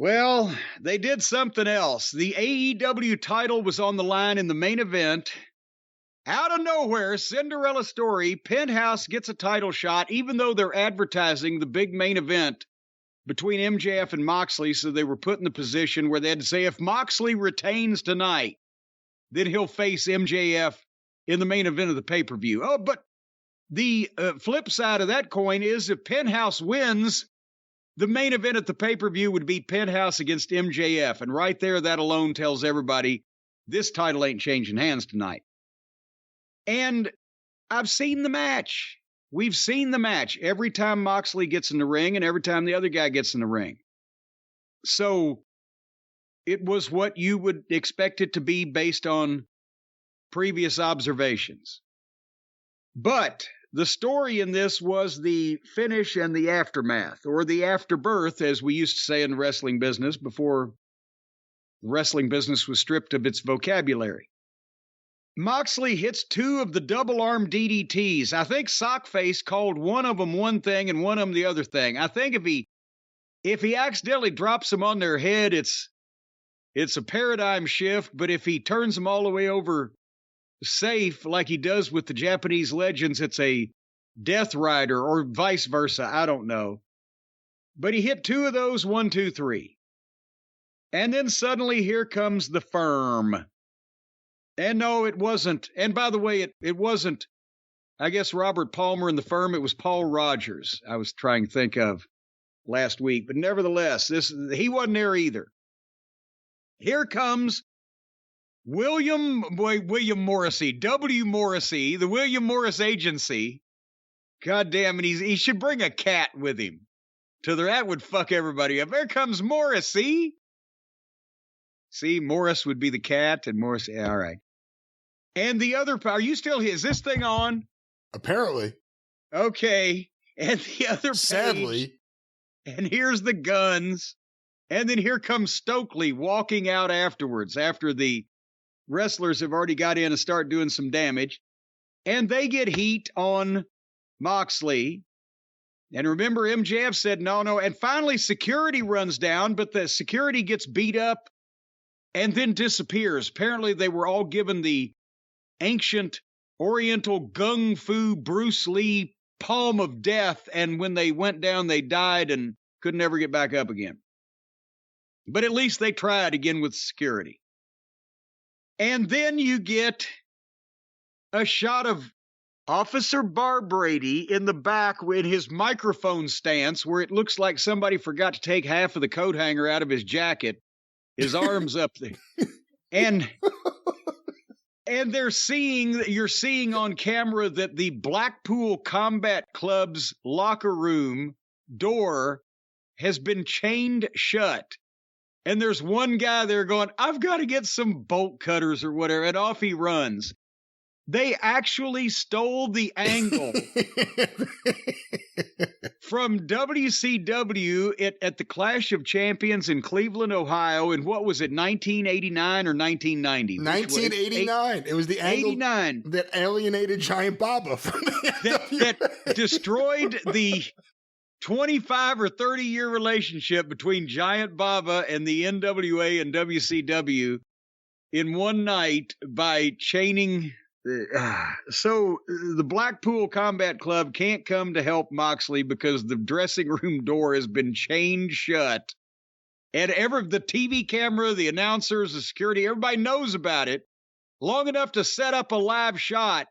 Well, they did something else. The AEW title was on the line in the main event. Out of nowhere, Cinderella story, Penthouse gets a title shot, even though they're advertising the big main event between MJF and Moxley. So they were put in the position where they had to say, if Moxley retains tonight, then he'll face MJF in the main event of the pay-per-view. Oh, but the flip side of that coin is if Penthouse wins, the main event at the pay-per-view would be Penthouse against MJF. And right there, that alone tells everybody this title ain't changing hands tonight. And I've seen the match. We've seen the match every time Moxley gets in the ring and every time the other guy gets in the ring. So it was what you would expect it to be based on previous observations. But the story in this was the finish and the aftermath, or the afterbirth, as we used to say in the wrestling business before the wrestling business was stripped of its vocabulary. Moxley hits 2 of the double-arm DDTs. I think Sockface called one of them one thing and one of them the other thing. I think if he accidentally drops them on their head, it's a paradigm shift, but if he turns them all the way over safe, like he does with the Japanese legends, it's a Death Rider, or vice versa. I don't know. But he hit 2 of those, 1, 2, 3. And then suddenly here comes the Firm. And no, it wasn't. And by the way, it wasn't, I guess, Robert Palmer and the Firm. It was Paul Rogers I was trying to think of last week. But nevertheless, he wasn't there either. Here comes William Morrissey, W. Morrissey, the William Morris Agency. God damn it, he should bring a cat with him. That would fuck everybody up. There comes Morrissey. See, Morris would be the cat, and Morrissey, all right. And the other, are you still here? Is this thing on? Apparently. Okay. And the other page. Sadly. And here's the Guns. And then here comes Stokely walking out afterwards, after the wrestlers have already got in and start doing some damage. And they get heat on Moxley. And remember, MJF said no. And finally, security runs down, but the security gets beat up and then disappears. Apparently, they were all given the ancient Oriental Gung Fu Bruce Lee palm of death, and when they went down, they died and could never get back up again. But at least they tried again with security. And then you get a shot of Officer Barbrady in the back with his microphone stance, where it looks like somebody forgot to take half of the coat hanger out of his jacket. His arms up there. And you're seeing on camera that the Blackpool Combat Club's locker room door has been chained shut. And there's one guy there going, I've got to get some bolt cutters or whatever. And off he runs. They actually stole the angle from WCW at the Clash of Champions in Cleveland, Ohio. In what was it, 1989 or 1990? 1989. It was the angle 89 that alienated Giant Baba from that destroyed the 25 or 30 year relationship between Giant Baba and the NWA and WCW in one night by chaining. So the Blackpool Combat Club can't come to help Moxley because the dressing room door has been chained shut. And the TV camera, the announcers, the security, everybody knows about it long enough to set up a live shot.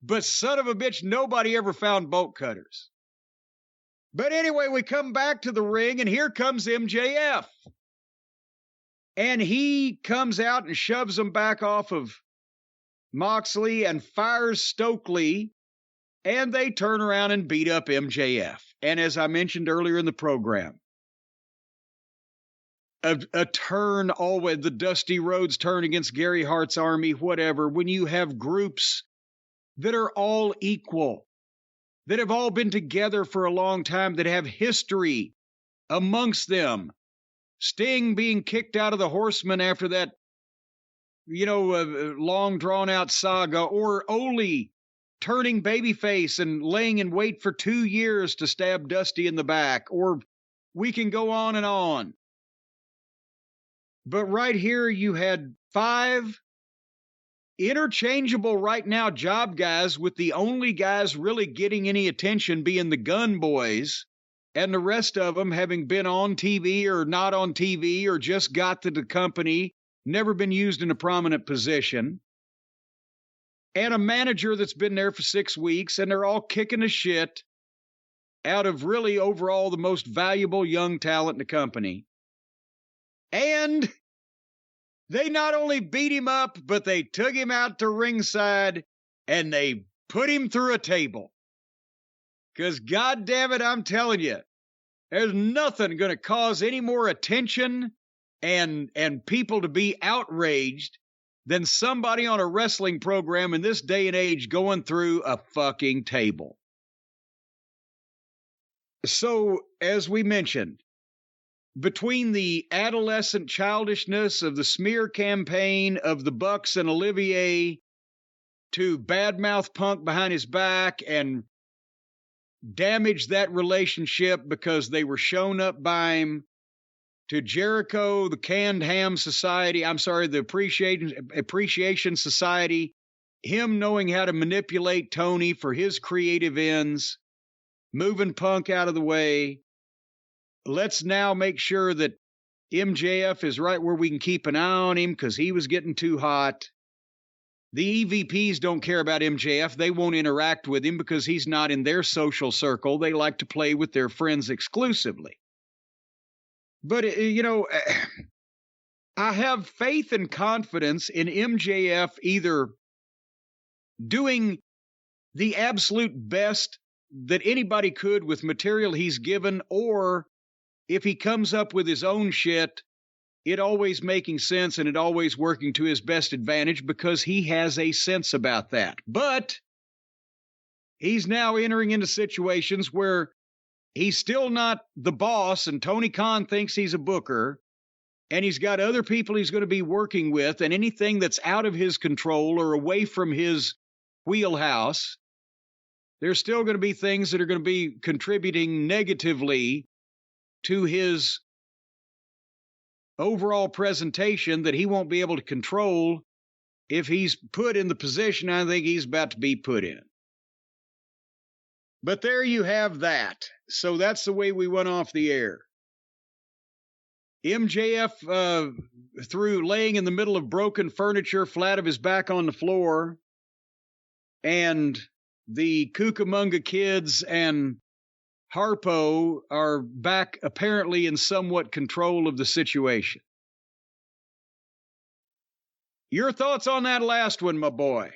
But son of a bitch, nobody ever found bolt cutters. But anyway, we come back to the ring, and here comes MJF. And he comes out and shoves them back off of Moxley and fires Stokely, and they turn around and beat up MJF. And as I mentioned earlier in the program, a turn always, the Dusty Rhodes turn against Gary Hart's Army, whatever, when you have groups that are all equal, that have all been together for a long time, that have history amongst them. Sting being kicked out of the Horsemen after that, long drawn out saga, or Ole turning babyface and laying in wait for 2 years to stab Dusty in the back, or we can go on and on. But right here, you had 5 interchangeable right now job guys, with the only guys really getting any attention being the Gun Boys, and the rest of them having been on TV or not on TV or just got to the company, never been used in a prominent position. And a manager that's been there for 6 weeks, and they're all kicking the shit out of really overall the most valuable young talent in the company. And they not only beat him up, but they took him out to ringside and they put him through a table. Because, God damn it, I'm telling you, there's nothing going to cause any more attention and people to be outraged than somebody on a wrestling program in this day and age going through a fucking table. So, as we mentioned, between the adolescent childishness of the smear campaign of the Bucks and Olivier to badmouth Punk behind his back and damage that relationship because they were shown up by him, to Jericho, the Canned Ham Society, the Appreciation Society, him knowing how to manipulate Tony for his creative ends, moving Punk out of the way. Let's now make sure that MJF is right where we can keep an eye on him because he was getting too hot. The EVPs don't care about MJF. They won't interact with him because he's not in their social circle. They like to play with their friends exclusively. But, you know, I have faith and confidence in MJF either doing the absolute best that anybody could with material he's given, or if he comes up with his own shit, it always making sense and it always working to his best advantage because he has a sense about that. But he's now entering into situations where he's still not the boss, and Tony Khan thinks he's a booker, and he's got other people he's going to be working with, and anything that's out of his control or away from his wheelhouse, there's still going to be things that are going to be contributing negatively to his overall presentation that he won't be able to control if he's put in the position I think he's about to be put in. But there you have that. So that's the way we went off the air. MJF through laying in the middle of broken furniture, flat of his back on the floor, and the Cucamonga Kids and Harpo are back apparently in somewhat control of the situation. Your thoughts on that last one, my boy?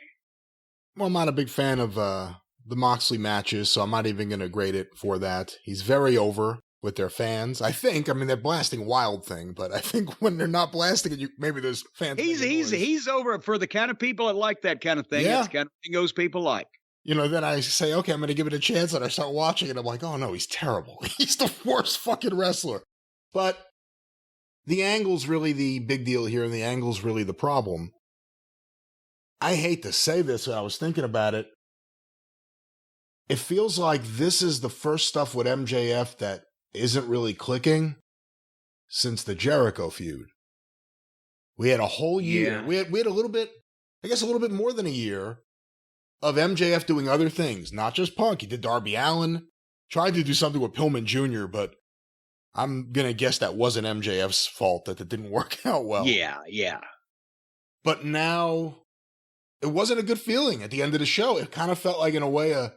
Well, I'm not a big fan of the Moxley matches, so I'm not even going to grade it for that. He's very over with their fans. I mean, they're blasting Wild Thing, but I think when they're not blasting it, maybe there's fans. He's over for the kind of people that like that kind of thing. Yeah. That's the kind of thing those people like. You know, then I say, okay, I'm going to give it a chance, and I start watching it. I'm like, oh no, he's terrible. He's the worst fucking wrestler. But the angle's really the big deal here, and the angle's really the problem. I hate to say this, but I was thinking about it. It feels like this is the first stuff with MJF that isn't really clicking since the Jericho feud. We had a whole year. Yeah. We had a little bit, I guess a little bit more than a year of MJF doing other things, not just Punk. He did Darby Allin, tried to do something with Pillman Jr., but I'm going to guess that wasn't MJF's fault that it didn't work out well. Yeah. But now, it wasn't a good feeling at the end of the show. It kind of felt like, in a way,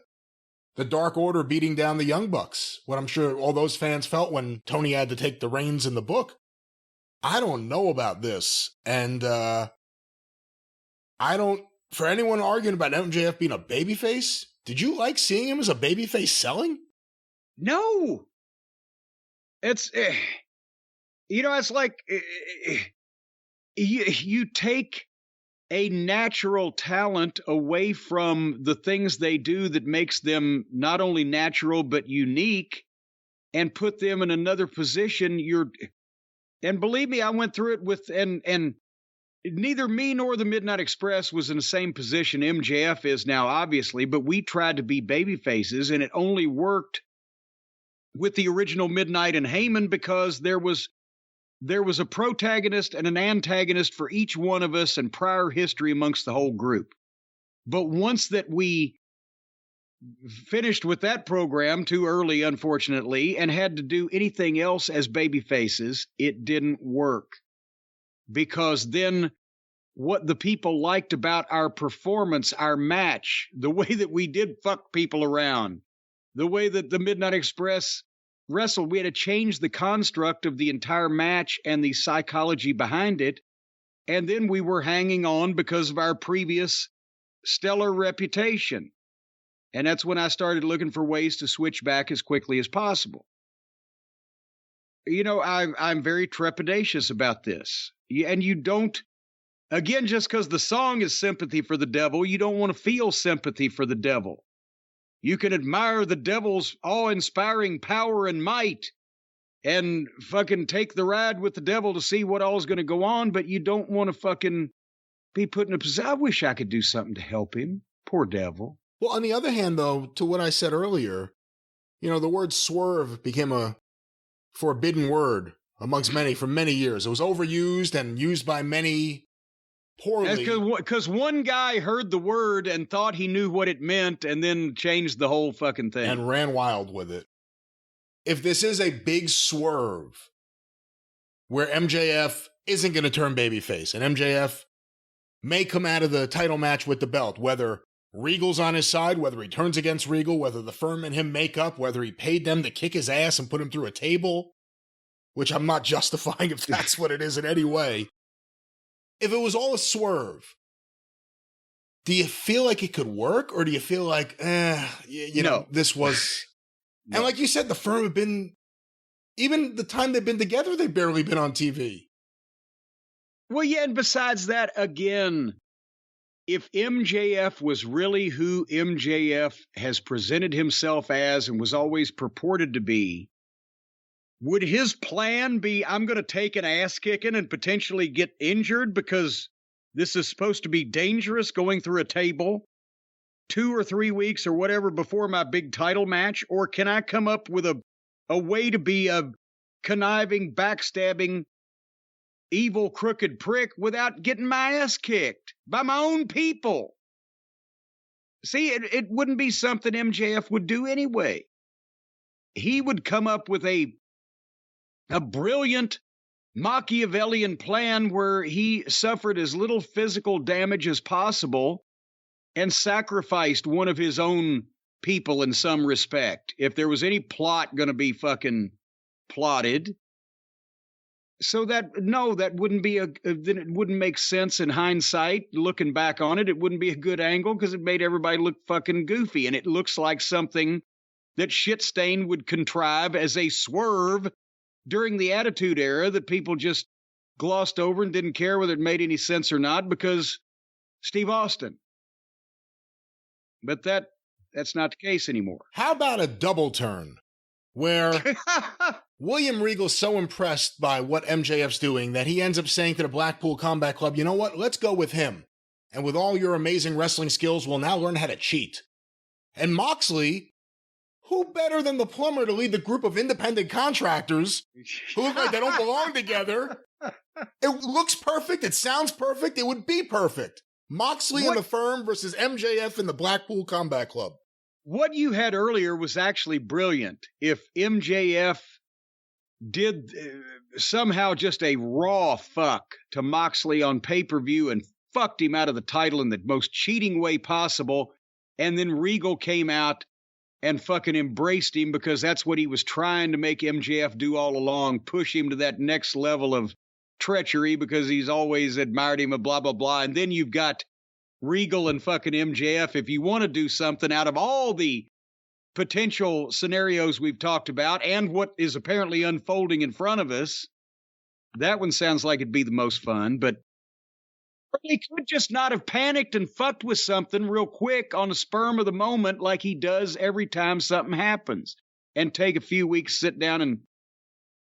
the Dark Order beating down the Young Bucks. What I'm sure all those fans felt when Tony had to take the reins in the book. I don't know about this. And I don't, for anyone arguing about MJF being a babyface, did you like seeing him as a babyface selling? No. It's, it's like you take a natural talent away from the things they do that makes them not only natural but unique and put them in another position. And believe me, I went through it with, and neither me nor the Midnight Express was in the same position MJF is now, obviously, but we tried to be baby faces, and it only worked with the original Midnight and Heyman because there was there was a protagonist and an antagonist for each one of us and prior history amongst the whole group. But once that we finished with that program too early, unfortunately, and had to do anything else as baby faces, it didn't work. Because then what the people liked about our performance, our match, the way that we did fuck people around, the way that the Midnight Express wrestled, we had to change the construct of the entire match and the psychology behind it. And then we were hanging on because of our previous stellar reputation. And that's when I started looking for ways to switch back as quickly as possible. You know, I'm very trepidatious about this. And you don't, again, just because the song is Sympathy for the Devil, you don't want to feel sympathy for the devil. You can admire the devil's awe-inspiring power and might and fucking take the ride with the devil to see what all is going to go on, but you don't want to fucking be put in a position. I wish I could do something to help him. Poor devil. Well, on the other hand, though, to what I said earlier, you know, the word swerve became a forbidden word amongst many for many years. It was overused and used by many poorly. Because one guy heard the word and thought he knew what it meant and then changed the whole fucking thing. And ran wild with it. If this is a big swerve where MJF isn't going to turn babyface and MJF may come out of the title match with the belt, whether Regal's on his side, whether he turns against Regal, whether the firm and him make up, whether he paid them to kick his ass and put him through a table, which I'm not justifying if that's what it is in any way. If it was all a swerve, do you feel like it could work? Or do you feel like, you know, this was... No. And like you said, the firm have been, even the time they've been together, they've barely been on TV. Well, yeah, and besides that, again, if MJF was really who MJF has presented himself as and was always purported to be, would his plan be, I'm going to take an ass kicking and potentially get injured because this is supposed to be dangerous going through a table 2 or 3 weeks or whatever before my big title match? Or can I come up with a way to be a conniving, backstabbing, evil, crooked prick without getting my ass kicked by my own people? See, it wouldn't be something MJF would do anyway. He would come up with a brilliant Machiavellian plan where he suffered as little physical damage as possible and sacrificed one of his own people in some respect, if there was any plot going to be fucking plotted. So that wouldn't be then it wouldn't make sense in hindsight. Looking back on it, it wouldn't be a good angle because it made everybody look fucking goofy. And it looks like something that Shitstain would contrive as a swerve during the Attitude Era that people just glossed over and didn't care whether it made any sense or not because Steve Austin. But that's not the case anymore. How about a double turn where William Regal's so impressed by what MJF's doing that he ends up saying to the Blackpool Combat Club, you know what, let's go with him. And with all your amazing wrestling skills, we'll now learn how to cheat. And Moxley, who better than the plumber to lead the group of independent contractors who look like they don't belong together? It looks perfect. It sounds perfect. It would be perfect. Moxley and the firm versus MJF and the Blackpool Combat Club. What you had earlier was actually brilliant. If MJF did somehow just a raw fuck to Moxley on pay-per-view and fucked him out of the title in the most cheating way possible, and then Regal came out and fucking embraced him because that's what he was trying to make MJF do all along, push him to that next level of treachery because he's always admired him and blah, blah, blah. And then you've got Regal and fucking MJF. If you want to do something out of all the potential scenarios we've talked about and what is apparently unfolding in front of us, that one sounds like it'd be the most fun. But he could just not have panicked and fucked with something real quick on the spur of the moment like he does every time something happens and take a few weeks, sit down and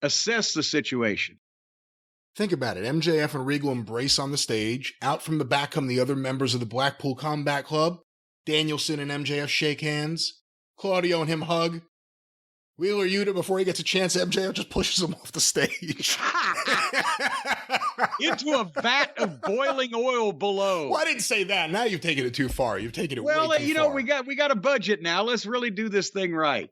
assess the situation. Think about it. MJF and Regal embrace on the stage. Out from the back come the other members of the Blackpool Combat Club. Danielson and MJF shake hands. Claudio and him hug. Wheeler Yuta, before he gets a chance, MJF just pushes him off the stage. Into a vat of boiling oil below. Well, I didn't say that. Now you've taken it too far. You've taken it way too far. Well, we got a budget now. Let's really do this thing right.